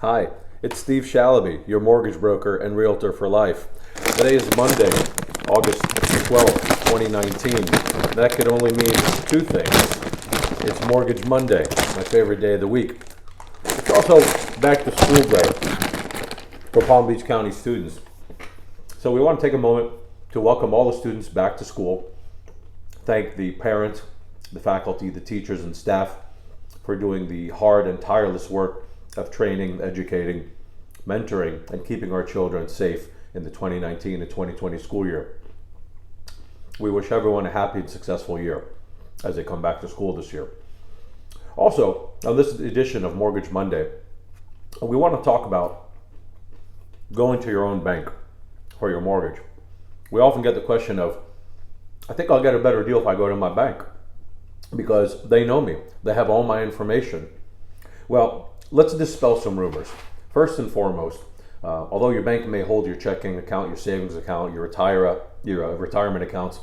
Hi, it's Steve Shalaby, your mortgage broker and realtor for life. Today is Monday, August 12th, 2019. That could only mean two things. It's Mortgage Monday, my favorite day of the week. It's also back to school day for Palm Beach County students. So we want to take a moment to welcome all the students back to school. Thank the parents, the faculty, the teachers, and staff for doing the hard and tireless work of training, educating, mentoring, and keeping our children safe in the 2019 to 2020 school year. We wish everyone a happy and successful year as they come back to school this year. Also, on this edition of Mortgage Monday, we want to talk about going to your own bank for your mortgage. We often get the question of, I think I'll get a better deal if I go to my bank because they know me, they have all my information. Well, let's dispel some rumors. First and foremost, although your bank may hold your checking account, your savings account, your retirement accounts,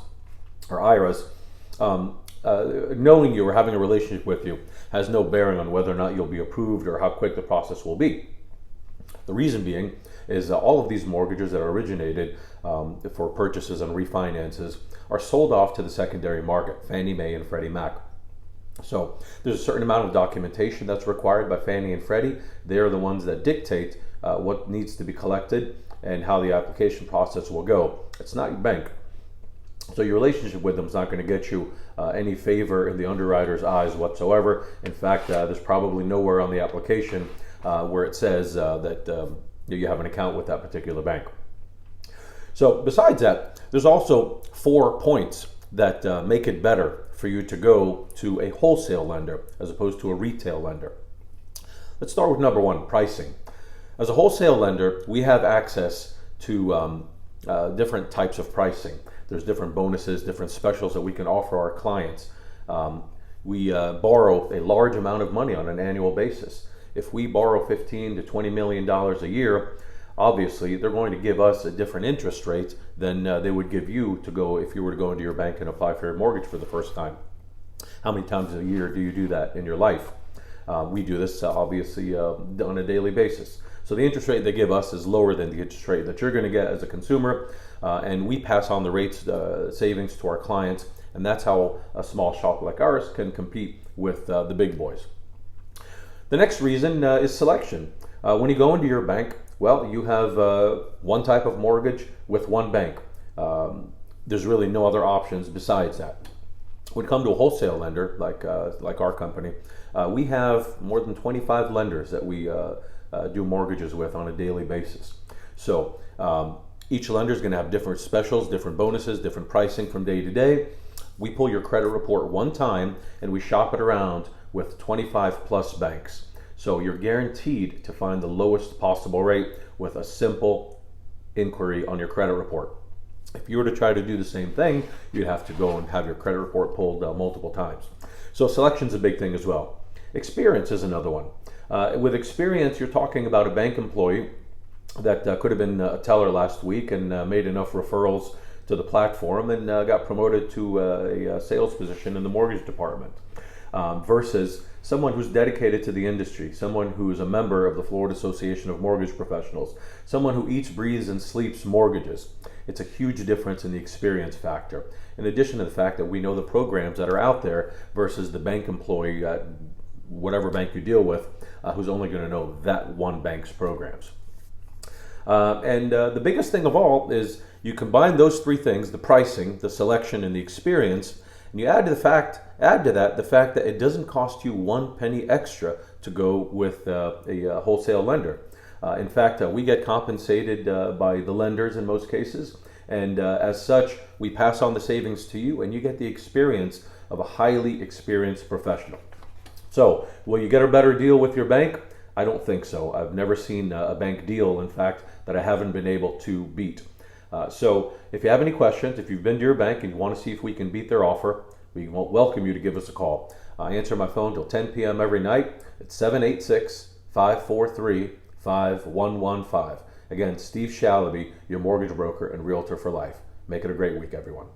or IRAs, knowing you or having a relationship with you has no bearing on whether or not you'll be approved or how quick the process will be. The reason being is all of these mortgages that are originated for purchases and refinances are sold off to the secondary market, Fannie Mae and Freddie Mac. So there's a certain amount of documentation that's required by Fannie and Freddie. They're the ones that dictate what needs to be collected and how the application process will go. It's not your bank. So your relationship with them is not going to get you any favor in the underwriter's eyes whatsoever. In fact, there's probably nowhere on the application where it says that you have an account with that particular bank. So besides that, there's also 4 points that make it better for you to go to a wholesale lender as opposed to a retail lender. Let's start with number 1, pricing. As a wholesale lender, we have access to different types of pricing. There's different bonuses, different specials that we can offer our clients. We borrow a large amount of money on an annual basis. If we borrow $15 to $20 million a year, obviously they're going to give us a different interest rate than they would give you to go if you were to go into your bank and apply for your mortgage for the first time. How many times a year do you do that in your life? We do this obviously on a daily basis. So the interest rate they give us is lower than the interest rate that you're going to get as a consumer, and we pass on the rates savings to our clients, and that's how a small shop like ours can compete with the big boys. The next reason is selection. When you go into your bank, well, you have one type of mortgage with one bank. There's really no other options besides that. When you come to a wholesale lender like our company, we have more than 25 lenders that we do mortgages with on a daily basis. So each lender is going to have different specials, different bonuses, different pricing from day to day. We pull your credit report one time and we shop it around with 25 plus banks. So you're guaranteed to find the lowest possible rate with a simple inquiry on your credit report. If you were to try to do the same thing, you'd have to go and have your credit report pulled multiple times. So selection's a big thing as well. Experience is another one. With experience, you're talking about a bank employee that could have been a teller last week and made enough referrals to the platform and got promoted to a sales position in the mortgage department, versus someone who's dedicated to the industry, someone who is a member of the Florida Association of Mortgage Professionals, someone who eats, breathes, and sleeps mortgages. It's a huge difference in the experience factor, in addition to the fact that we know the programs that are out there versus the bank employee at whatever bank you deal with, who's only going to know that one bank's programs. The biggest thing of all is you combine those 3 things, the pricing, the selection, and the experience, and you add to that the fact that it doesn't cost you 1 penny extra to go with a wholesale lender. In fact, we get compensated by the lenders in most cases, and as such, we pass on the savings to you, and you get the experience of a highly experienced professional. So, will you get a better deal with your bank? I don't think so. I've never seen a bank deal, in fact, that I haven't been able to beat. So if you have any questions, if you've been to your bank and you want to see if we can beat their offer, we welcome you to give us a call. I answer my phone till 10 p.m. every night at 786-543-5115. Again, Steve Shalaby, your mortgage broker and realtor for life. Make it a great week, everyone.